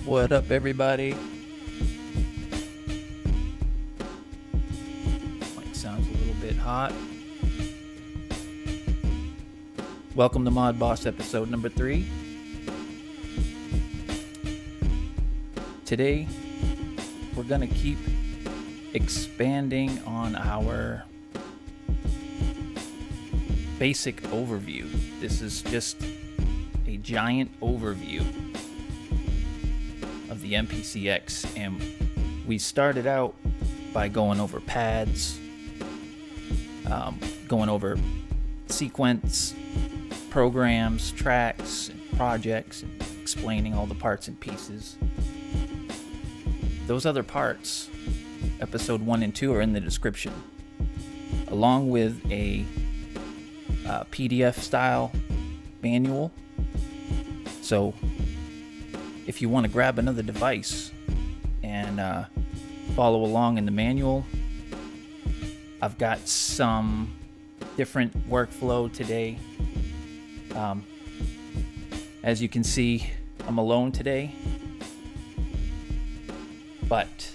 What up, everybody? Mic sounds a little bit hot. Welcome to Mod Boss episode number 3. Today, we're going to keep expanding on our basic overview. This is just a giant overview of the Mpc X, and we started out by going over pads, going over sequence, programs, tracks, and projects, and explaining all the parts and pieces. Those other parts, episode 1 and 2, are in the description, along with a PDF style manual. So if you want to grab another device and follow along in the manual, I've got some different workflow today. As you can see, I'm alone today, but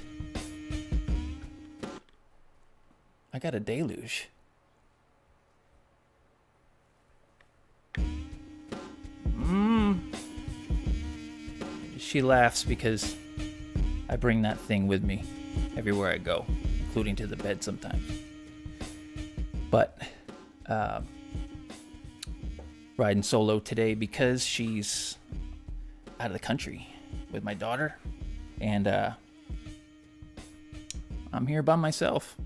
I got a deluge. She laughs because I bring that thing with me everywhere I go, including to the bed sometimes. But riding solo today because she's out of the country with my daughter, and I'm here by myself.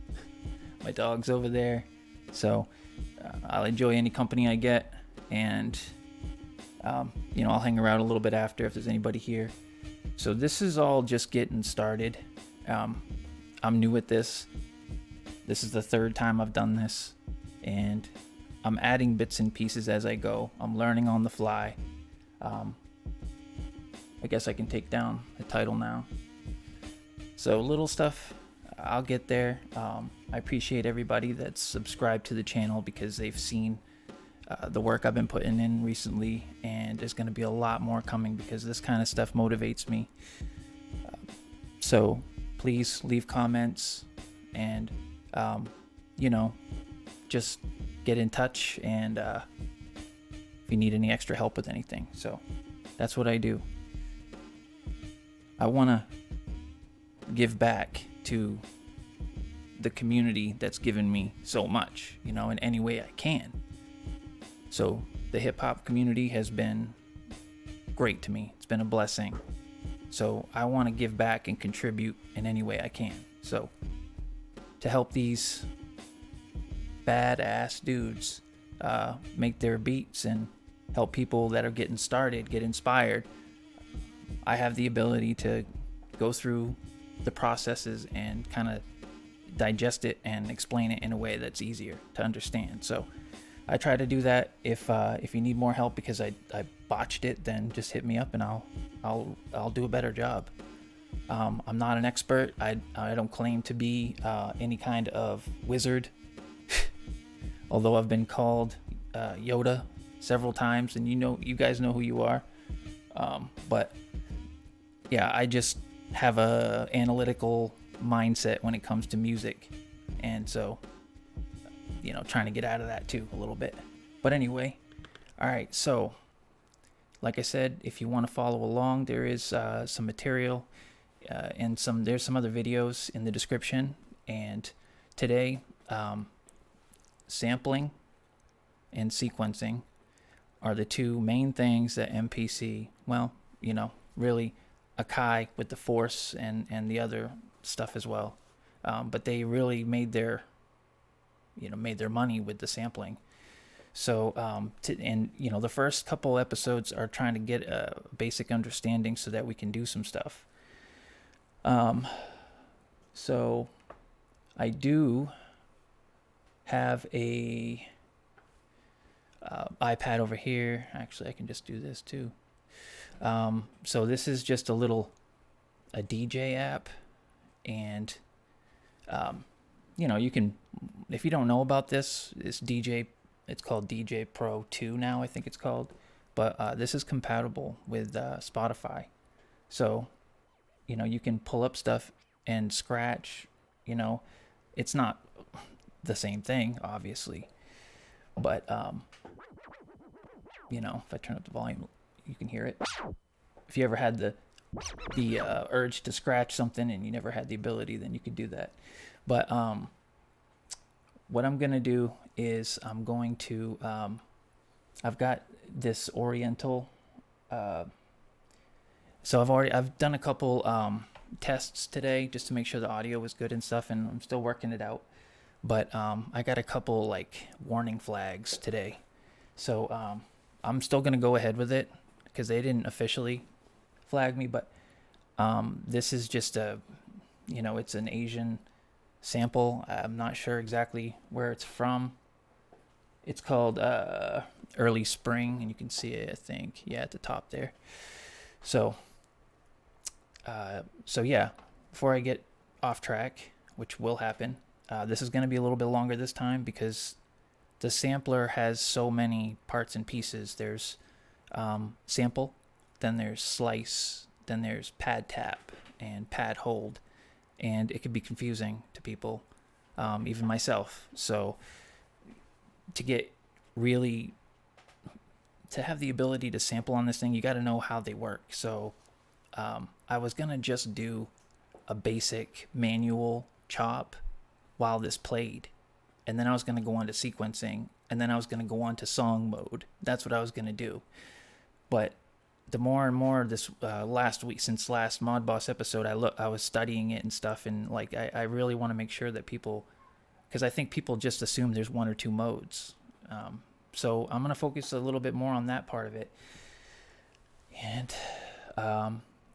My dog's over there, so I'll enjoy any company I get, and I'll hang around a little bit after if there's anybody here. So this is all just getting started. I'm new at this. This is the third time I've done this, and I'm adding bits and pieces as I go. I'm learning on the fly. I guess I can take down the title now. So little stuff, I'll get there. I appreciate everybody that's subscribed to the channel because they've seen the work I've been putting in recently, and there's going to be a lot more coming because this kind of stuff motivates me. So please leave comments and, just get in touch, and if you need any extra help with anything. So that's what I do. I want to give back to the community that's given me so much, in any way I can. So the hip hop community has been great to me. It's been a blessing. So I want to give back and contribute in any way I can. So to help these badass dudes make their beats and help people that are getting started get inspired, I have the ability to go through the processes and kind of digest it and explain it in a way that's easier to understand. So I try to do that. If you need more help because I botched it, then just hit me up and I'll do a better job. I'm not an expert. I don't claim to be any kind of wizard, although I've been called Yoda several times, and you guys know who you are. But yeah, I just have a analytical mindset when it comes to music, and so trying to get out of that too a little bit. But anyway, all right, so like I said, if you want to follow along, there is some material and there's some other videos in the description. And today, sampling and sequencing are the two main things that Mpc, really Akai with the Force and the other stuff as well, but they really made their money with the sampling. So the first couple episodes are trying to get a basic understanding so that we can do some stuff. So I do have a iPad over here. Actually, I can just do this too. So this is just a DJ app, and you can, if you don't know about this DJ, it's called DJ Pro 2 now, I think it's called, but this is compatible with Spotify. So you know, you can pull up stuff and scratch, you know, it's not the same thing, obviously, but you know, if I turn up the volume, you can hear it. If you ever had the urge to scratch something and you never had the ability, then you could do that. But what I'm gonna do is I'm going to I've got this Oriental. So I've done a couple tests today just to make sure the audio was good and stuff, and I'm still working it out. But I got a couple like warning flags today, so I'm still gonna go ahead with it because they didn't officially flag me. But this is just a, you know, it's an Asian sample. I'm not sure exactly where it's from. It's called Early Spring, and you can see it, I think, yeah, at the top there. So yeah, before I get off track, which will happen, this is going to be a little bit longer this time because the sampler has so many parts and pieces. There's sample, then there's slice, then there's pad tap and pad hold, and it can be confusing to people, even myself. So to get really, to have the ability to sample on this thing, you got to know how they work. So I was gonna just do a basic manual chop while this played, and then I was gonna go on to sequencing, and then I was gonna go on to song mode. That's what I was gonna do. But the more and more this last week, since last Mod Boss episode, I was studying it and stuff, and like I really want to make sure that people, because I think people just assume there's one or two modes. So I'm gonna focus a little bit more on that part of it, and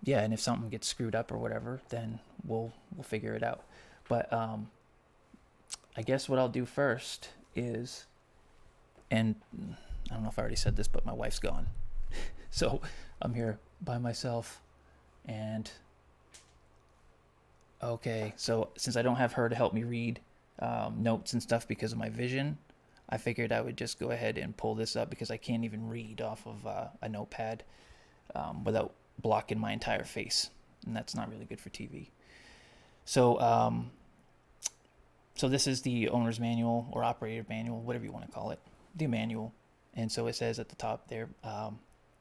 yeah, and if something gets screwed up or whatever, then we'll figure it out. But I guess what I'll do first is, and I don't know if I already said this, but my wife's gone. So I'm here by myself, and okay, so since I don't have her to help me read notes and stuff because of my vision, I figured I would just go ahead and pull this up because I can't even read off of a notepad without blocking my entire face, and that's not really good for TV. So so this is the owner's manual or operator manual, whatever you want to call it, the manual. And so it says at the top there,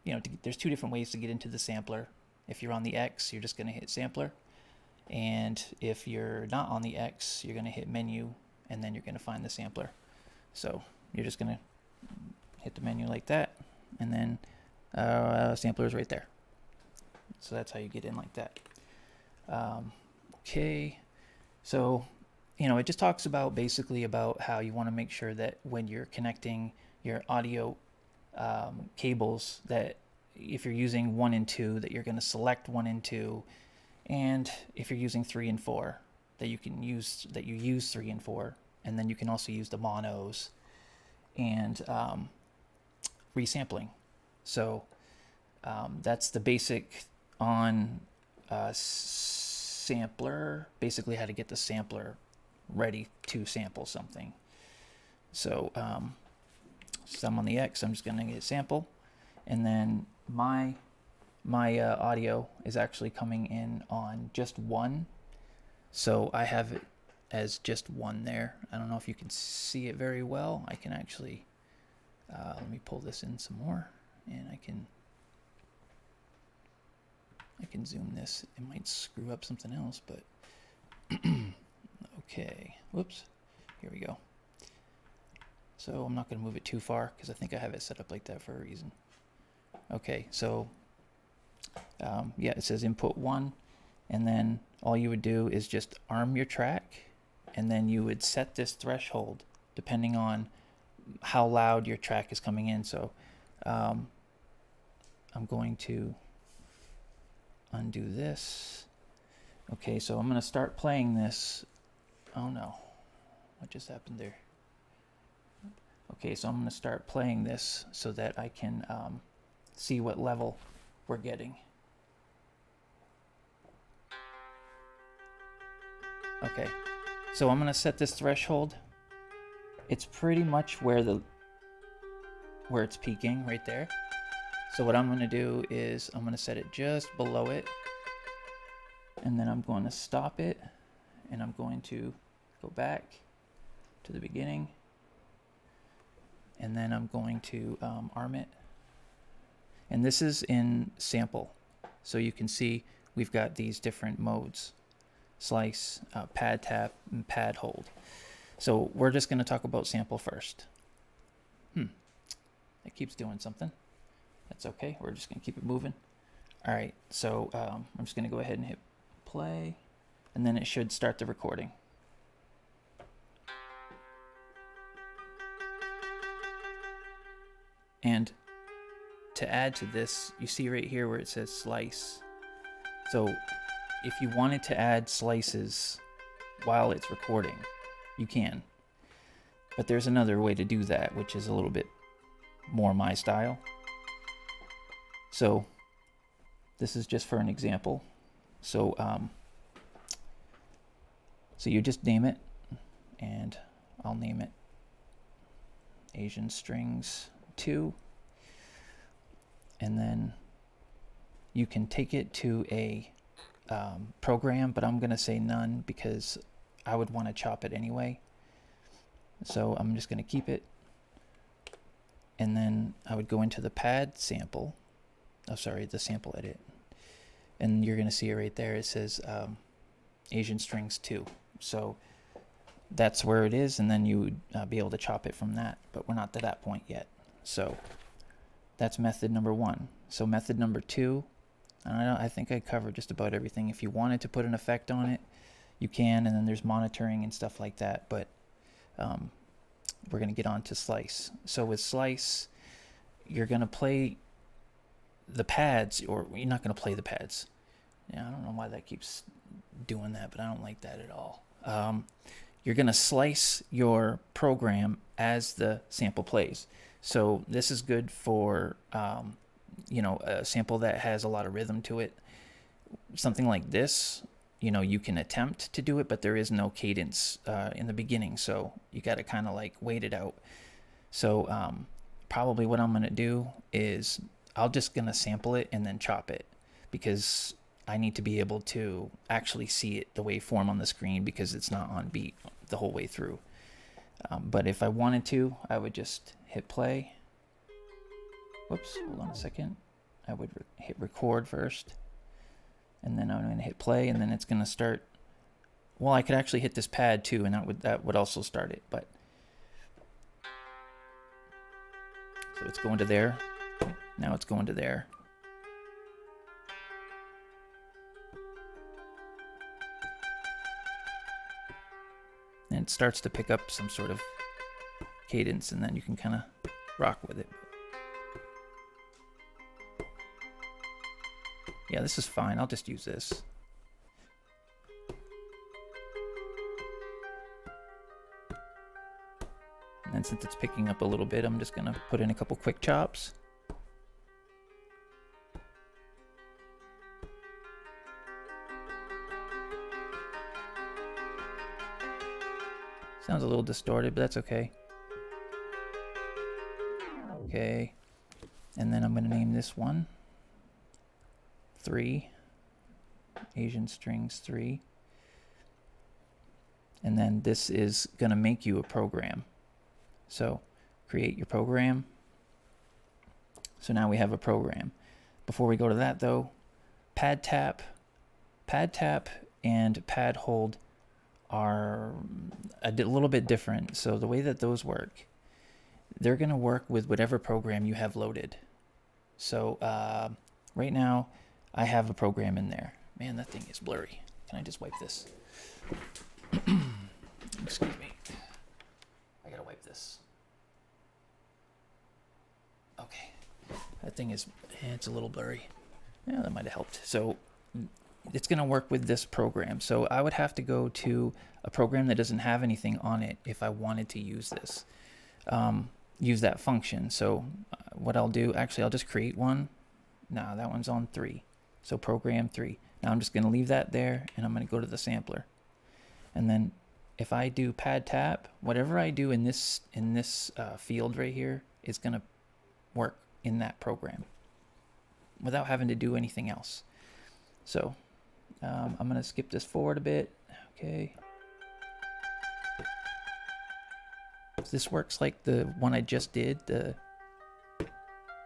you know, there's two different ways to get into the sampler. If you're on the X, you're just going to hit sampler, and if you're not on the X, you're going to hit menu, and then you're going to find the sampler. So you're just going to hit the menu like that, and then sampler is right there. So that's how you get in like that. Okay, so you know, it just talks about basically about how you want to make sure that when you're connecting your audio cables, that if you're using 1 and 2, that you're going to select 1 and 2, and if you're using 3 and 4, that you use 3 and 4, and then you can also use the monos and resampling. So that's the basic on sampler, basically how to get the sampler ready to sample something. So so I'm on the X, I'm just going to hit sample, and then my audio is actually coming in on just 1, so I have it as just 1 there. I don't know if you can see it very well. I can actually let me pull this in some more, and I can zoom this. It might screw up something else, but okay, whoops, here we go. So I'm not going to move it too far because I think I have it set up like that for a reason. Okay, so yeah, it says input 1, and then all you would do is just arm your track, and then you would set this threshold depending on how loud your track is coming in. So I'm going to undo this. Okay, so I'm going to start playing this. Oh no, what just happened there? Okay, so I'm going to start playing this so that I can see what level we're getting. Okay, so I'm going to set this threshold. It's pretty much where it's peaking right there. So what I'm going to do is I'm going to set it just below it. and then I'm going to stop it, and I'm going to go back to the beginning, and then I'm going to arm it. And this is in sample, so you can see we've got these different modes: slice, pad tap, and pad hold. So we're just going to talk about sample first. It keeps doing something. That's okay. We're just going to keep it moving. All right, so I'm just going to go ahead and hit play, and then it should start the recording. And to add to this, you see right here where it says slice. So if you wanted to add slices while it's recording, you can. But there's another way to do that, which is a little bit more my style. So this is just for an example. So so you just name it, and I'll name it Asian Strings 2, and then you can take it to a program, but I'm gonna say none because I would want to chop it anyway. So I'm just gonna keep it, and then I would go into the pad sample, the sample edit, and you're gonna see it right there. It says Asian Strings 2. So that's where it is, and then you would be able to chop it from that, but we're not to that point yet. So that's method number 1. So method number 2, I think I covered just about everything. If you wanted to put an effect on it, you can, and then there's monitoring and stuff like that, but we're going to get on to slice. So with slice, you're going to play the pads, or you're not going to play the pads. Yeah, I don't know why that keeps doing that, but I don't like that at all. You're going to slice your program as the sample plays. So this is good for, you know, a sample that has a lot of rhythm to it. Something like this, you know, you can attempt to do it, but there is no cadence in the beginning. So you got to kind of like wait it out. So probably what I'm going to do is I'll just going to sample it and then chop it, because I need to be able to actually see it, the waveform on the screen, because it's not on beat the whole way through. But if I wanted to, I would just hit play. Whoops, hold on a second. I would hit record first, and then I'm going to hit play, and then it's going to start. Well, I could actually hit this pad too, and that would also start it. But so it's going to there. Now it's going to there. And it starts to pick up some sort of cadence, and then you can kind of rock with it. Yeah, this is fine. I'll just use this. And then since it's picking up a little bit, I'm just going to put in a couple quick chops. Sounds a little distorted, but that's okay. Okay. And then I'm going to name this one 3. Asian Strings 3. And then this is going to make you a program. So create your program. So now we have a program. Before we go to that though, pad tap and pad hold are a little bit different. So the way that those work, they're going to work with whatever program you have loaded. So right now I have a program in there. Man, that thing is blurry. Can I just wipe this? Excuse me. I gotta wipe this. Okay. That thing is, it's a little blurry. Yeah, that might have helped. So it's going to work with this program. So I would have to go to a program that doesn't have anything on it if I wanted to use this, use that function. So what I'll do, actually, I'll just create one. Now that one's on 3. So program 3. Now I'm just going to leave that there, and I'm going to go to the sampler. And then if I do pad tap, whatever I do in this field right here is going to work in that program without having to do anything else. So I'm gonna skip this forward a bit. Okay. So this works like the one I just did, the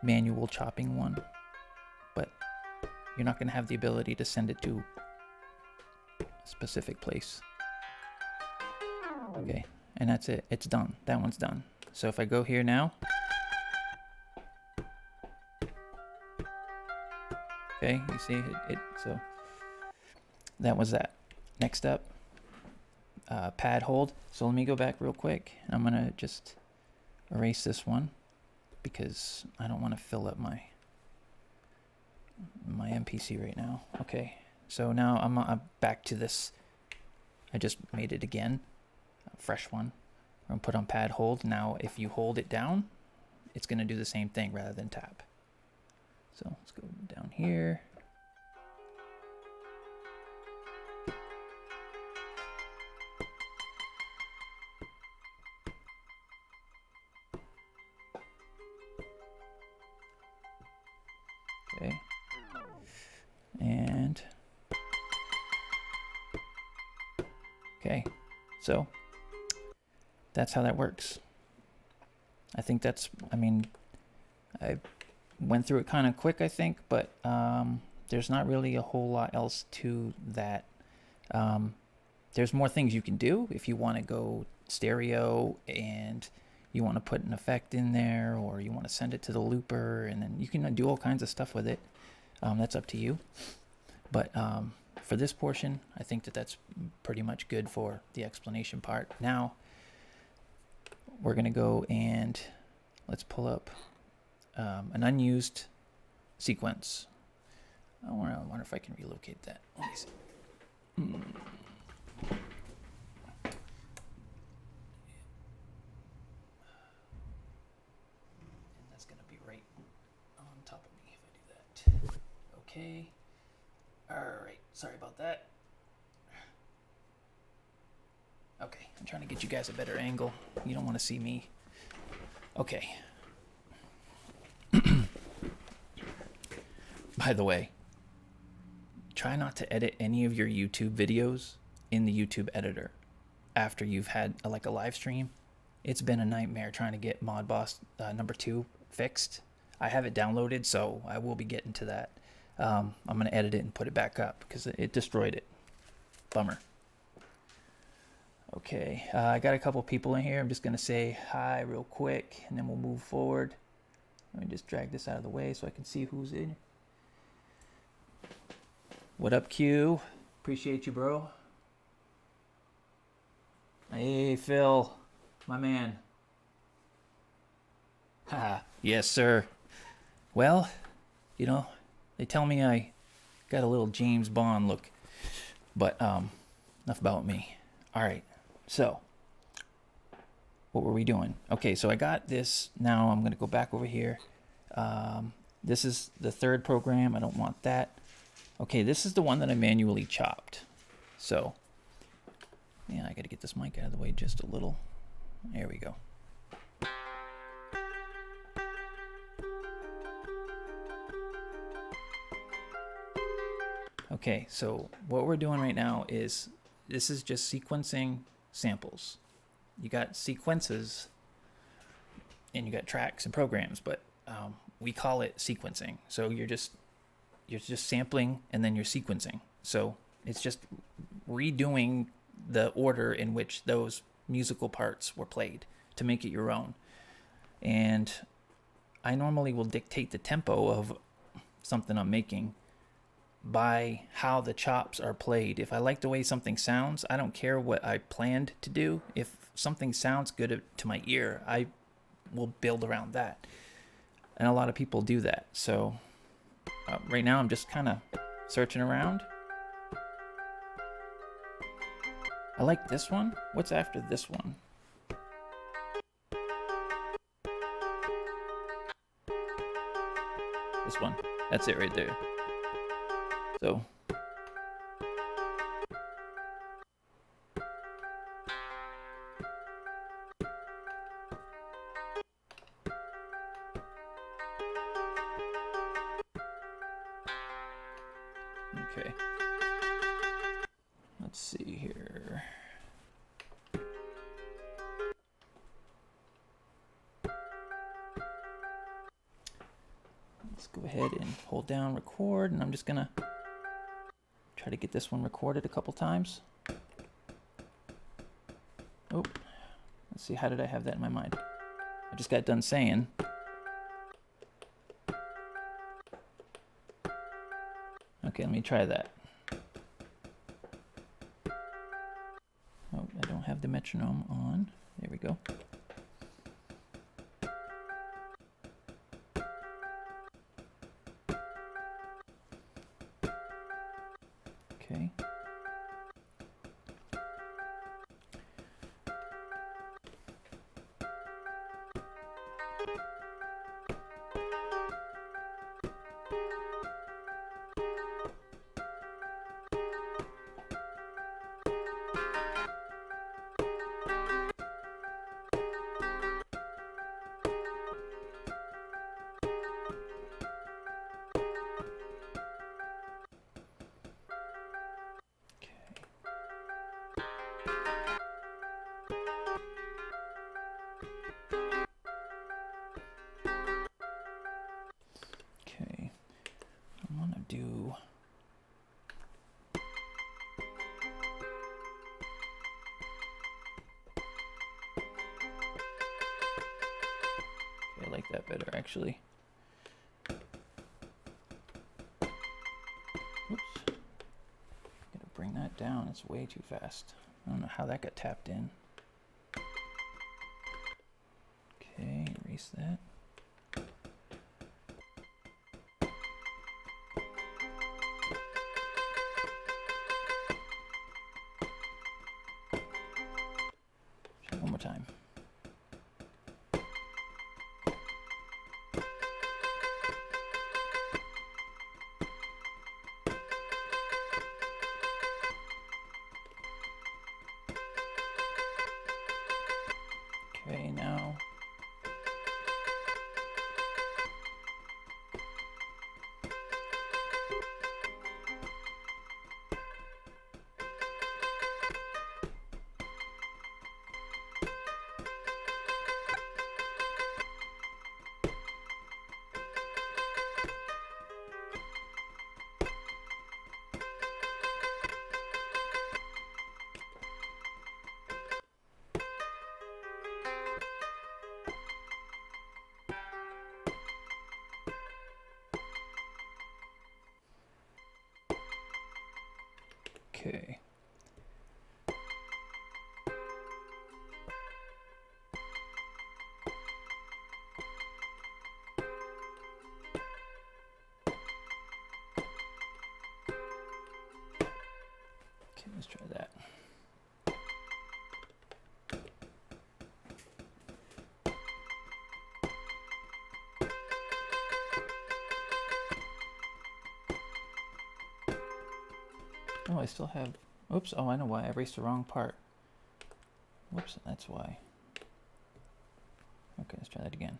manual chopping one, but you're not gonna have the ability to send it to a specific place. Okay, and that's it. It's done. That one's done. So if I go here now, okay, you see it so that was that. Next up, pad hold. So let me go back real quick. I'm gonna just erase this one because I don't want to fill up my MPC right now. Okay, so now I'm back to this. I just made it again, a fresh one. I'm gonna put on pad hold. Now if you hold it down, it's gonna do the same thing rather than tap. So let's go down here. Okay. And okay, so that's how that works. I think that's, I mean, I went through it kind of quick, I think, but there's not really a whole lot else to that. There's more things you can do if you want to go stereo and you want to put an effect in there, or you want to send it to the looper, and then you can do all kinds of stuff with it. That's up to you. But for this portion, I think that that's pretty much good for the explanation part. Now, we're going to go and let's pull up an unused sequence. I wonder if I can relocate that. Let me see. That's going to be right on top of me if I do that. Okay. All right. Sorry about that. Okay. I'm trying to get you guys a better angle. You don't want to see me. Okay. By the way, try not to edit any of your YouTube videos in the YouTube editor after you've had like a live stream. It's been a nightmare trying to get Mod Boss #2 fixed. I have it downloaded, so I will be getting to that. I'm going to edit it and put it back up because it destroyed it. Bummer. Okay, I got a couple people in here. I'm just going to say hi real quick, and then we'll move forward. Let me just drag this out of the way so I can see who's in. What up, Q? Appreciate you, bro. Hey, Phil, my man. Haha, yes, sir. Well, you know, they tell me I got a little James Bond look, but enough about me. All right, so what were we doing? Okay, so I got this. Now I'm going to go back over here. This is the third program. I don't want that. Okay, this is the one that I manually chopped. So, yeah, I got to get this mic out of the way just a little. There we go. Okay, so what we're doing right now is, this is just sequencing samples. You got sequences and you got tracks and programs, but we call it sequencing. So you're just sampling and then you're sequencing. So it's just redoing the order in which those musical parts were played to make it your own. And I normally will dictate the tempo of something I'm making by how the chops are played. If I like the way something sounds, I don't care what I planned to do. If something sounds good to my ear, I will build around that. And a lot of people do that. So right now I'm just kind of searching around. I like this one. What's after this one? This one. That's it right there. So okay. Let's see here. Let's go ahead and hold down record, and I'm just gonna try to get this one recorded a couple times. Oh, let's see, how did I have that in my mind? I just got done saying. Okay, let me try that. Oh, I don't have the metronome on. There we go. Okay. I like that better, actually. Oops. Gotta bring that down. It's way too fast. I don't know how that got tapped in. Okay, erase that. Try one more time. Okay, now okay. Okay, let's try that. Oh, I still have, oops, oh, I know why, I erased the wrong part. Whoops, that's why. Okay, let's try that again.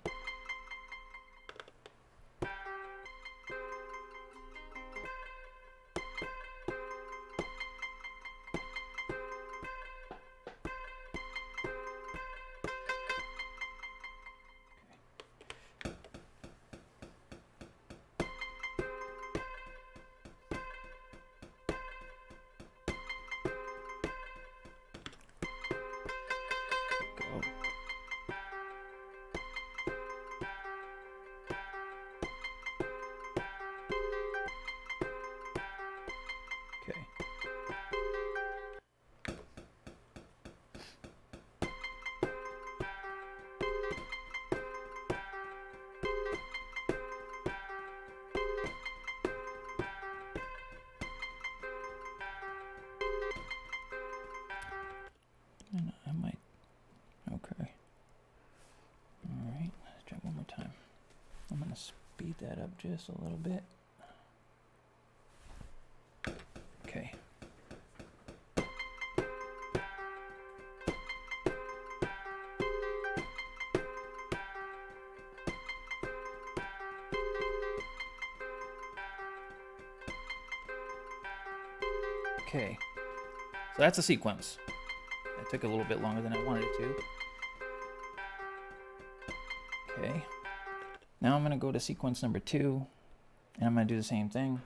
Okay. And I might, okay. All right, let's try one more time. I'm gonna speed that up just a little bit. Okay. Okay. So that's a sequence. It took a little bit longer than I wanted it to. Okay. Now I'm going to go to sequence number 2, and I'm going to do the same thing.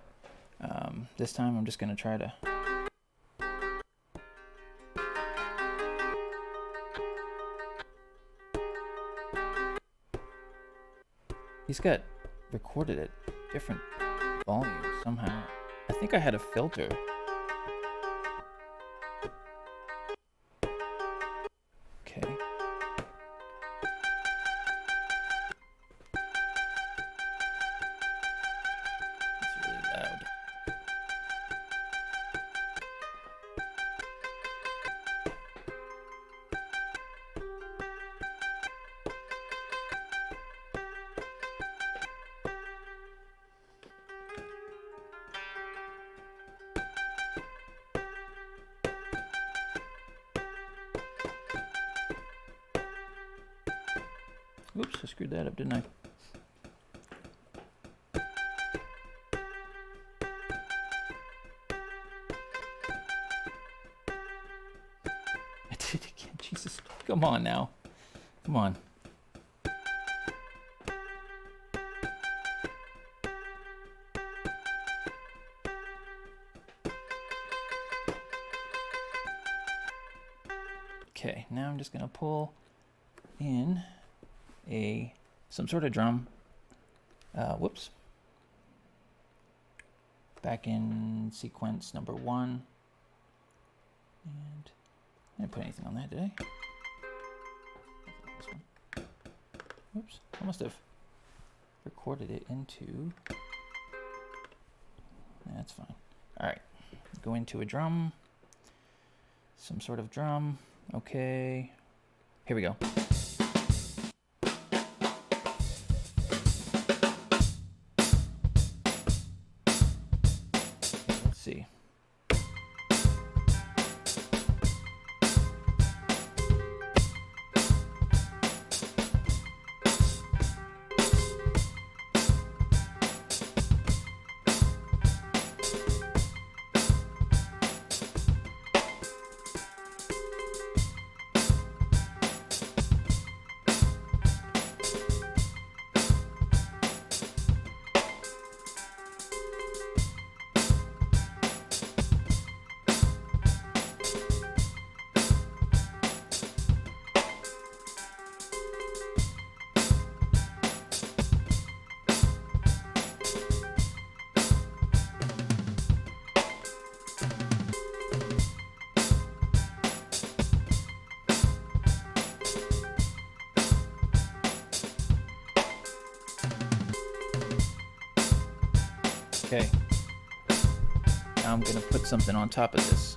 This time I'm just going to try to... He's got recorded at different volumes somehow. I think I had a filter. Okay. It's really loud. Oops, I screwed that up, didn't I? I did it again. Jesus, come on now. Come on. Okay, now I'm just gonna pull in some sort of drum. Whoops. Back in sequence number 1. And I didn't put anything on that, did I? This one. Whoops. I must have recorded it into... That's fine. Alright. Go into a drum. Some sort of drum. Okay. Here we go. See. Okay. Now I'm gonna put something on top of this.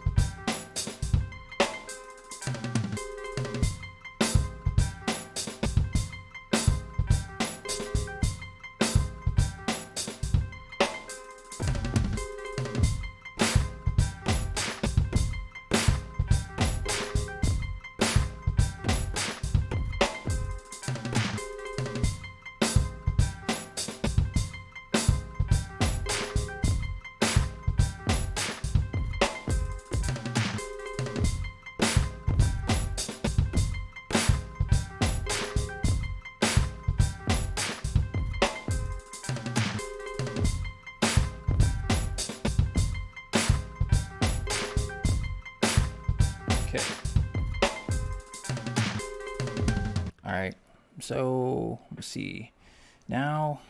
Okay. All right. So let's see. Now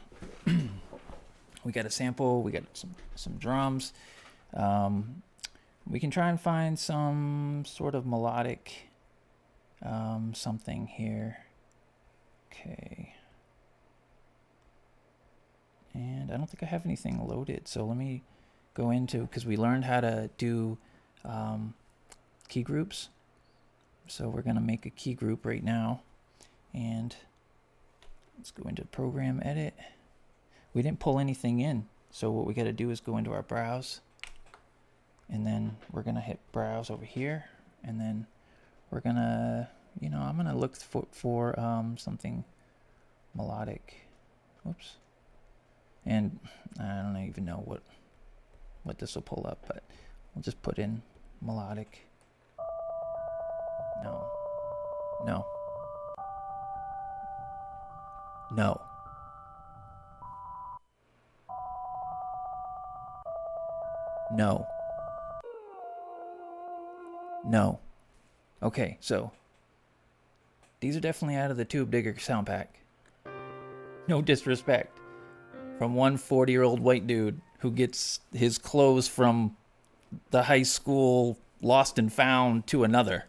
we got a sample. We got some drums. We can try and find some sort of melodic something here. Okay. And I don't think I have anything loaded. So let me go into, because we learned how to do key groups. So we're going to make a key group right now. And let's go into program edit. We didn't pull anything in. So what we got to do is go into our browse. And then we're going to hit browse over here. And then we're going to, I'm going to look for something melodic. Whoops. And I don't even know what this will pull up, but we'll just put in melodic. No. No. No. No. No. Okay, so these are definitely out of the tube digger sound pack. No disrespect. From one 40-year-old white dude who gets his clothes from the high school lost and found to another.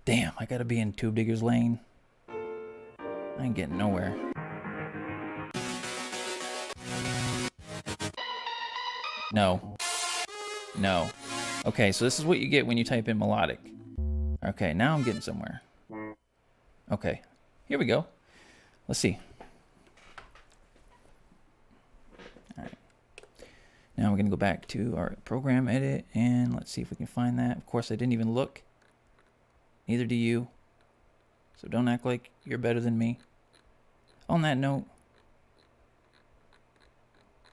Damn, I gotta be in tube digger's lane. I ain't getting nowhere. No. No. Okay, so this is what you get when you type in melodic. Okay, now I'm getting somewhere. Okay, here we go. Let's see. All right. Now we're gonna go back to our program edit and let's see if we can find that. Of course, I didn't even look. Neither do you. So don't act like you're better than me. On that note,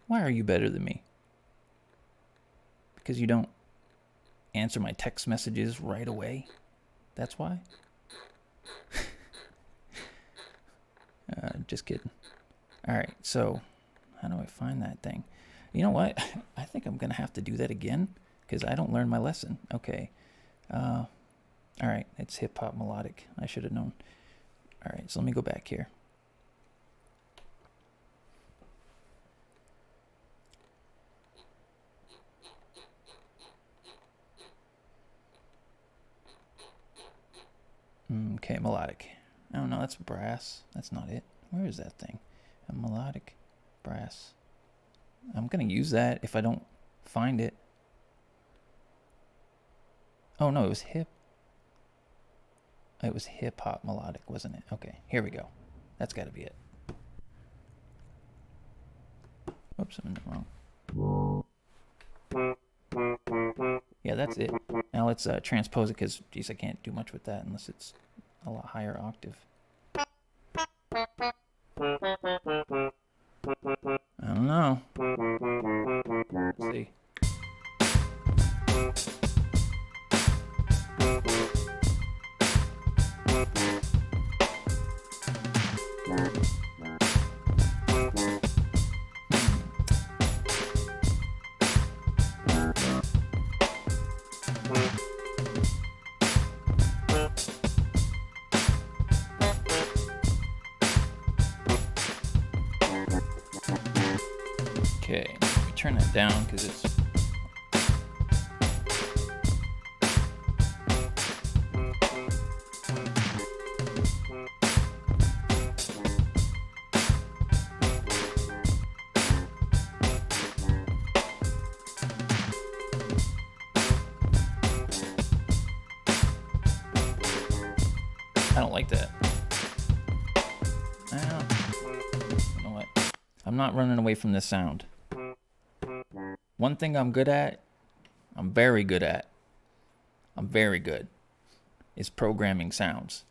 why are you better than me? Because you don't answer my text messages right away? That's why? Just kidding. All right, so how do I find that thing? You know what? I think I'm going to have to do that again because I don't learn my lesson. Okay. All right, it's hip-hop melodic. I should have known. All right, so let me go back here. Okay, melodic. Oh no, that's brass. That's not it. Where is that thing? A melodic brass. I'm gonna use that if I don't find it. Oh no, it was hip. It was hip hop melodic, wasn't it? Okay, here we go. That's gotta be it. Oops, I'm in the wrong. Yeah, that's it. Now let's transpose it because, geez, I can't do much with that unless it's a lot higher octave. I don't know. Let's see. Okay, let me turn that down because it's... I don't like that. You know what? I'm not running away from this sound. One thing I'm good at, I'm very good, is programming sounds.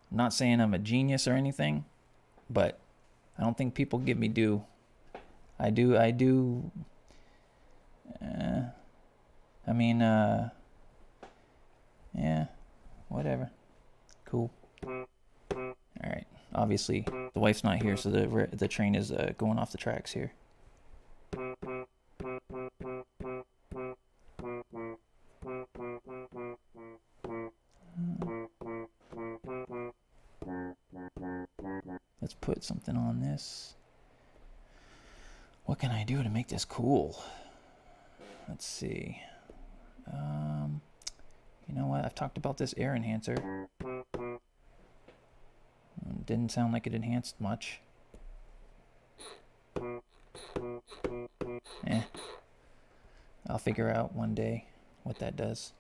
I'm not saying I'm a genius or anything, but I don't think people give me due. I do, yeah, whatever. Cool. Alright, obviously the wife's not here, so the train is going off the tracks here. Let's put something on this. What can I do to make this cool? Let's see. You know what? I've talked about this air enhancer. Didn't sound like it enhanced much. I'll figure out one day what that does.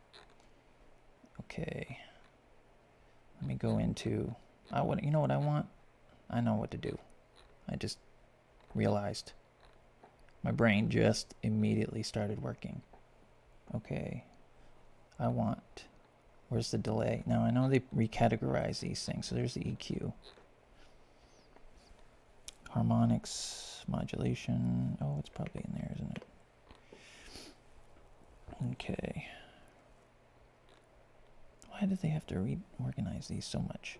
Okay. Let me go into... you know what I want? I know what to do. I just realized. My brain just immediately started working. Okay. I want... Where's the delay? Now, I know they recategorize these things. So there's the EQ. Harmonics, modulation. Oh, it's probably in there, isn't it? Okay. Why did they have to reorganize these so much?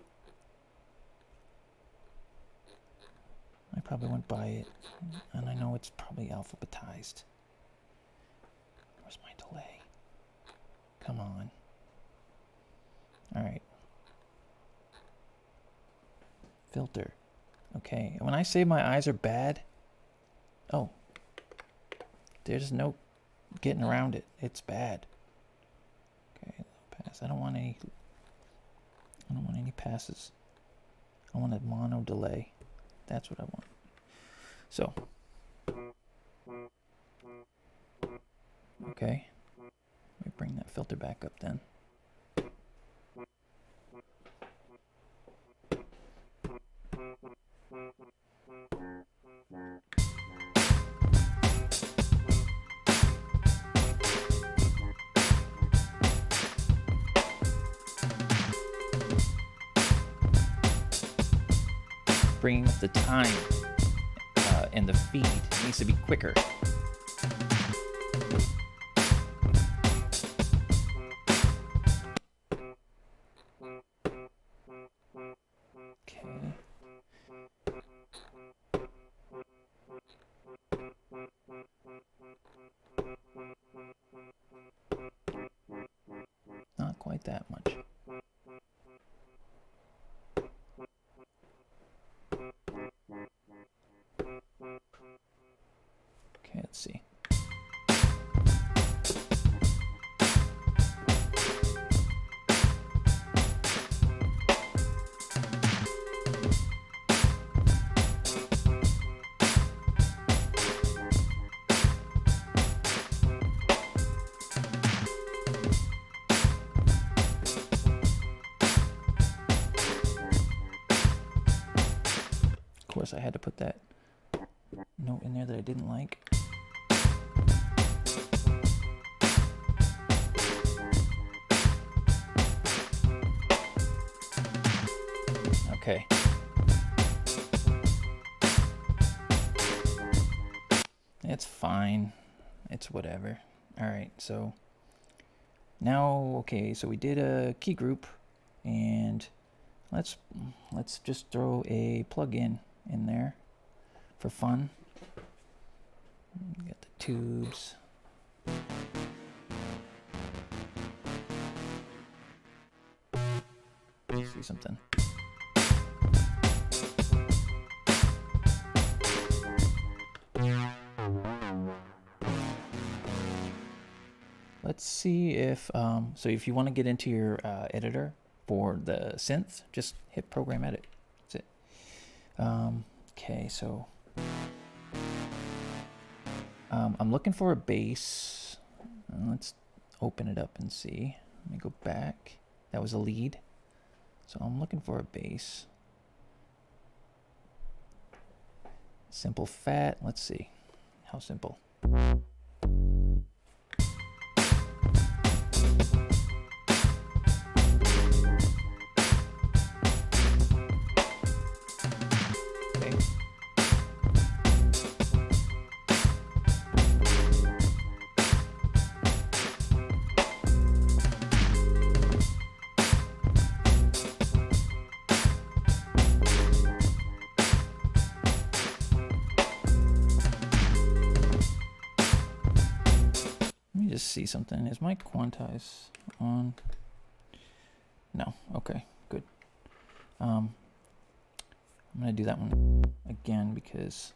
I probably went by it, and I know it's probably alphabetized. Where's my delay? Come on. All right. Filter. Okay, when I say my eyes are bad, oh, there's no getting around it. It's bad. Okay, pass. I don't want any passes. I want a mono delay. That's what I want. So, okay, let me bring that filter back up then. Bringing up the time and the feed needs to be quicker. Okay. Not quite that much. Okay, let's see. Of course, I had to put that note in there that I didn't like. Okay. It's fine. It's whatever. All right, so now, okay, so we did a key group, and let's just throw a plugin in there for fun. Got the tubes. See something. Let's see if so if you want to get into your editor for the synth, just hit program edit. That's it. Okay, so I'm looking for a bass. Let's open it up and see. Let me go back. That was a lead. So I'm looking for a bass. Simple fat. Let's see. How simple. See something. Is my quantize on? No. Okay, good. I'm gonna do that one again because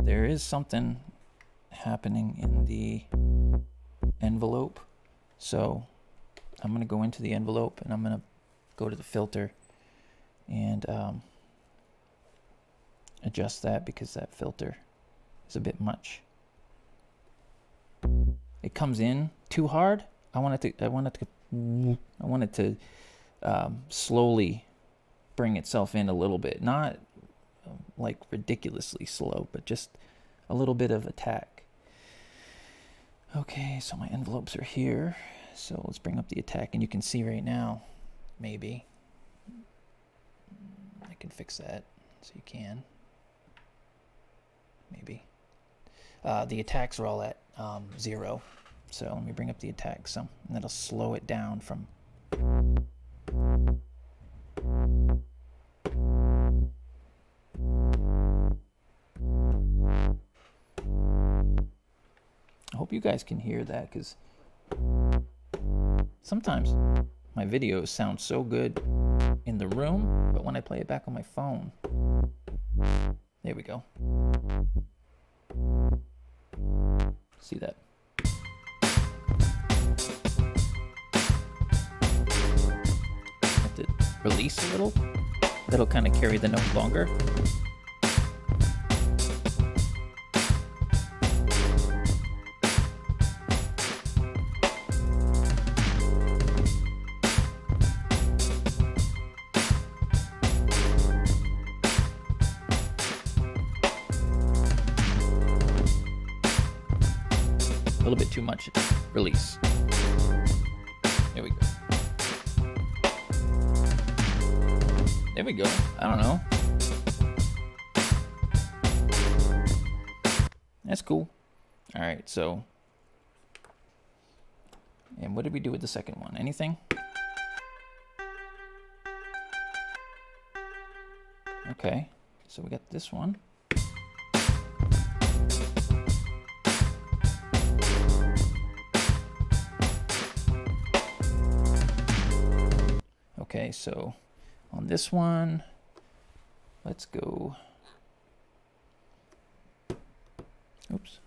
there is something happening in the envelope. So I'm gonna go into the envelope and I'm gonna go to the filter and adjust that because that filter is a bit much. It comes in too hard. I want it to slowly bring itself in a little bit, not like ridiculously slow, but just a little bit of attack. Okay, so my envelopes are here. So let's bring up the attack, and you can see right now, maybe I can fix that so you can. Maybe. The attacks are all at 0. So let me bring up the attack some, and that'll slow it down from. I hope you guys can hear that, because sometimes my videos sound so good in the room, but when I play it back on my phone, there we go. See that? Have to release a little. That'll kind of carry the note longer. A little bit too much release. There we go. There we go. I don't know. That's cool. All right, so. And what did we do with the second one? Anything? Okay, so we got this one. Okay, so on this one, let's go. Oops.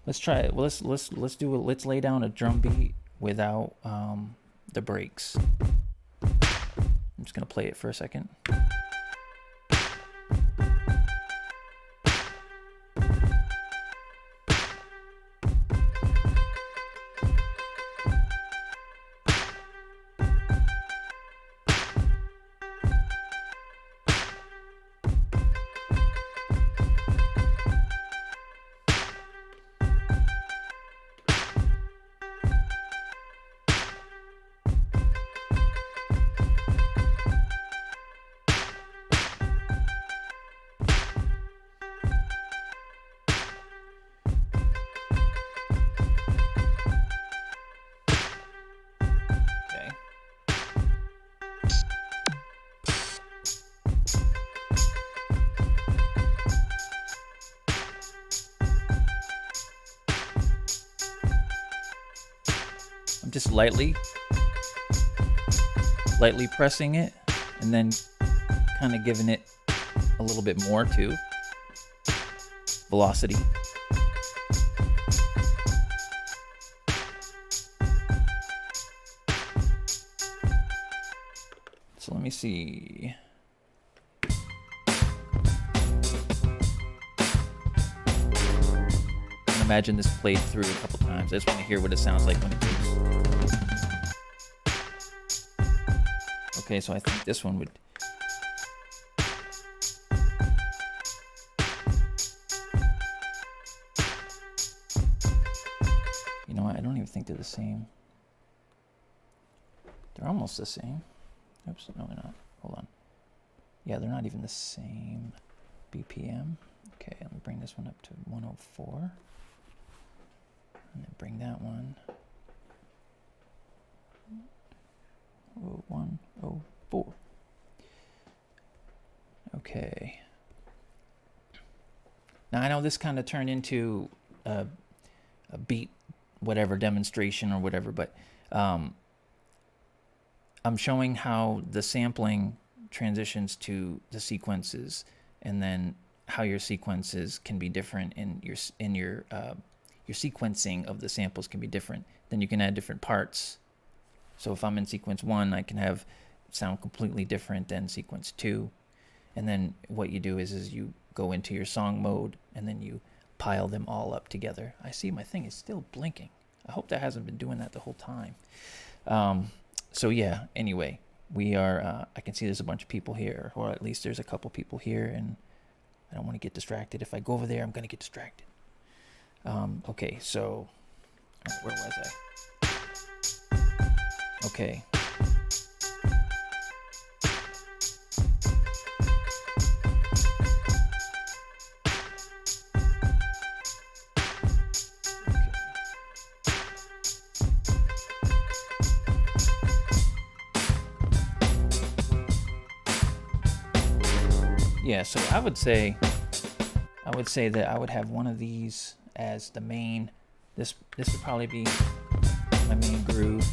Let's try it. Well, let's do it. Let's lay down a drum beat without the breaks. I'm just gonna play it for a second. I'm just lightly pressing it, and then kind of giving it a little bit more too. Velocity. So let me see. Imagine this played through a couple times. I just want to hear what it sounds like when it goes. Okay, so I think this one would. You know what? I don't even think they're the same. They're almost the same. Oops, no, they're not. Hold on. Yeah, they're not even the same BPM. Okay, let me bring this one up to 104. And then bring that one. 104. Okay. Now I know this kind of turned into a beat, whatever demonstration or whatever, but I'm showing how the sampling transitions to the sequences, and then how your sequences can be different in your sequencing of the samples can be different. Then you can add different parts. So if I'm in sequence 1, I can have sound completely different than sequence 2. And then what you do is you go into your song mode, and then you pile them all up together. I see my thing is still blinking. I hope that hasn't been doing that the whole time. So yeah, anyway, we are, I can see there's a bunch of people here, or at least there's a couple people here, and I don't want to get distracted. If I go over there, I'm going to get distracted. Okay, so where was I? Okay. Yeah, so I would say that I would have one of these as the main. This would probably be my main groove.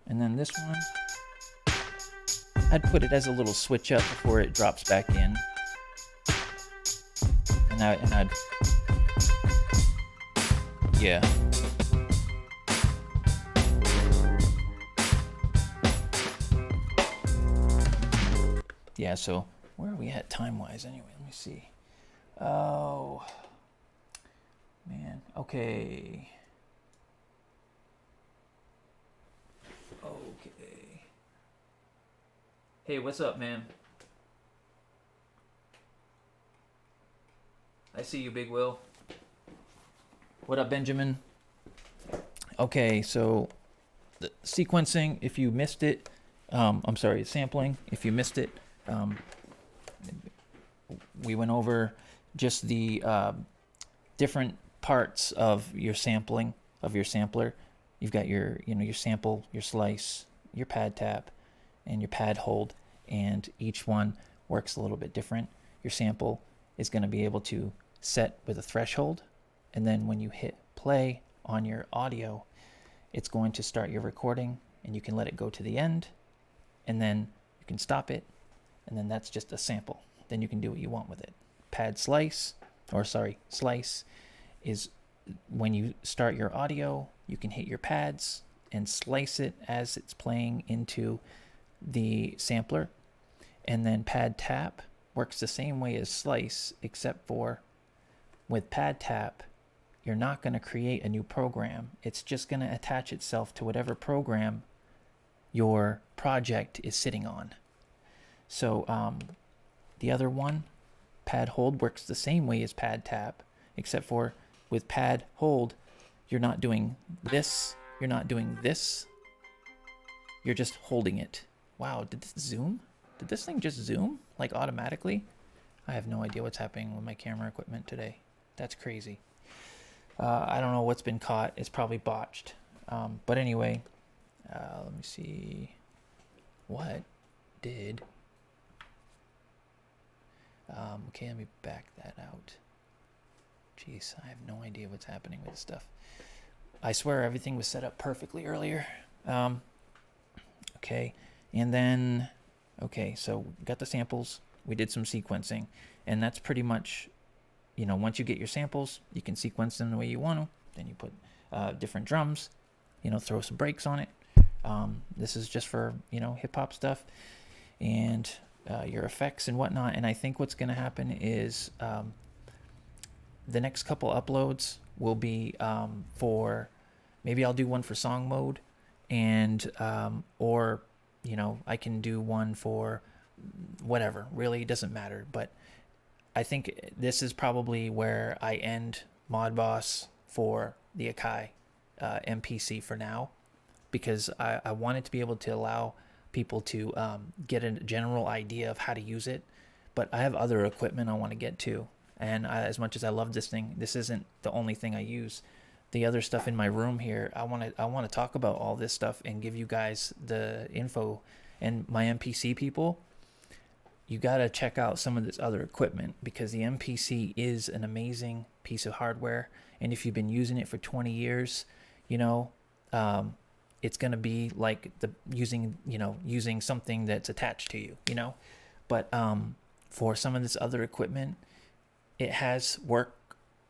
And then this one, I'd put it as a little switch up before it drops back in. And I'd yeah. Yeah, so where are we at time-wise anyway? Let me see. Oh, man. Okay. Okay. Hey, what's up, man? I see you, Big Will. What up, Benjamin? Okay, so the sequencing, if you missed it, I'm sorry, sampling, if you missed it, we went over just the different parts of your sampling, of your sampler. You've got your, your sample, your slice, your pad tap, and your pad hold, and each one works a little bit different. Your sample is going to be able to set with a threshold, and then when you hit play on your audio, it's going to start your recording, and you can let it go to the end, and then you can stop it, and then that's just a sample. Then you can do what you want with it. Slice is when you start your audio, you can hit your pads and slice it as it's playing into the sampler. And then pad tap works the same way as slice, except for with pad tap, you're not going to create a new program. It's just going to attach itself to whatever program your project is sitting on. So the other one, pad hold, works the same way as pad tap, except for with pad hold, you're not doing this, you're not doing this, you're just holding it. Wow, did this zoom? Did this thing just zoom, like automatically? I have no idea what's happening with my camera equipment today. That's crazy. I don't know what's been caught. It's probably botched. But anyway, let me see. What did... okay, let me back that out. Jeez, I have no idea what's happening with this stuff. I swear everything was set up perfectly earlier. Okay, and then, okay, so we got the samples. We did some sequencing, and that's pretty much, once you get your samples, you can sequence them the way you want to. Then you put different drums, throw some breaks on it. This is just for, hip-hop stuff and your effects and whatnot. And I think what's going to happen is the next couple uploads will be for, maybe I'll do one for song mode, and or I can do one for whatever, really doesn't matter. But I think this is probably where I end Mod Boss for the Akai Mpc for now, because I wanted to be able to allow people to get a general idea of how to use it. But I have other equipment I want to get to, and as much as I love this thing, this isn't the only thing I use. The other stuff in my room here, I want to talk about all this stuff and give you guys the info. And my Mpc people, you got to check out some of this other equipment, because the Mpc is an amazing piece of hardware. And if you've been using it for 20 years, it's going to be like using something that's attached to you, But for some of this other equipment, it has work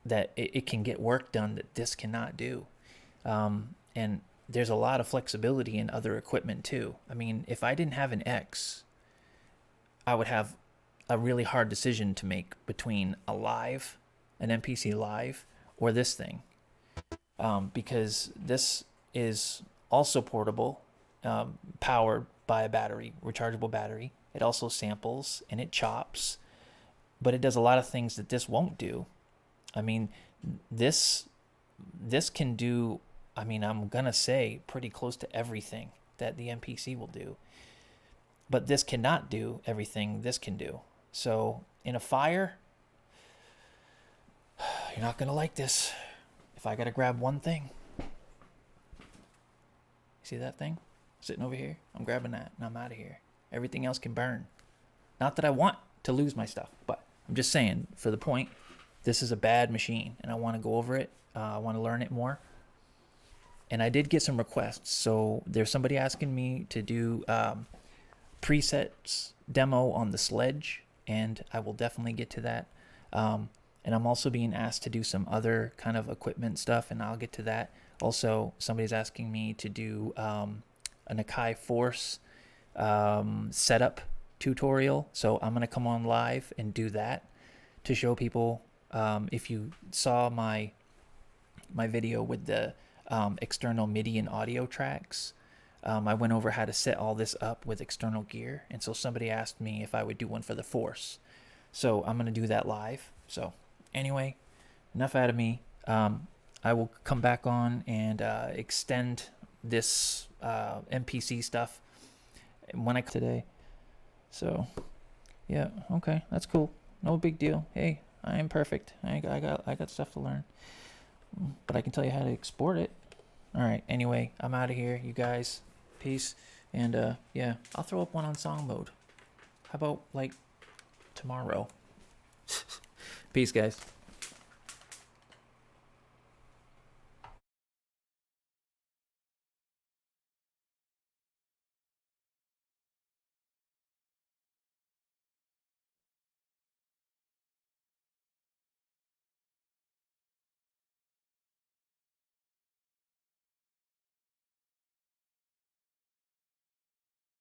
that it can get work done that this cannot do. And there's a lot of flexibility in other equipment too. I mean, if I didn't have an X, I would have a really hard decision to make between an Mpc Live, or this thing. Because this is also portable, powered by a battery, rechargeable battery. It also samples and it chops, but it does a lot of things that this won't do. I mean, this can do, I'm gonna say pretty close to everything that the Mpc will do, but this cannot do everything this can do. So in a fire, you're not gonna like this. If I gotta grab one thing, see that thing sitting over here? I'm grabbing that and I'm out of here. Everything else can burn. Not that I want to lose my stuff, but I'm just saying, for the point, this is a bad machine, and I want to go over it. I want to learn it more. And I did get some requests. So there's somebody asking me to do presets demo on the Sledge, and I will definitely get to that. And I'm also being asked to do some other kind of equipment stuff, and I'll get to that. Also, somebody's asking me to do an Akai Force setup tutorial. So I'm going to come on live and do that to show people. If you saw my video with the external MIDI and audio tracks, I went over how to set all this up with external gear. And so somebody asked me if I would do one for the Force. So I'm going to do that live. So anyway, enough out of me. I will come back on and extend this Mpc stuff when I today. So yeah, okay, that's cool. No big deal. Hey, I am perfect. I got stuff to learn, but I can tell you how to export it. All right. Anyway, I'm out of here, you guys. Peace. And yeah, I'll throw up one on song mode. How about like tomorrow? Peace, guys.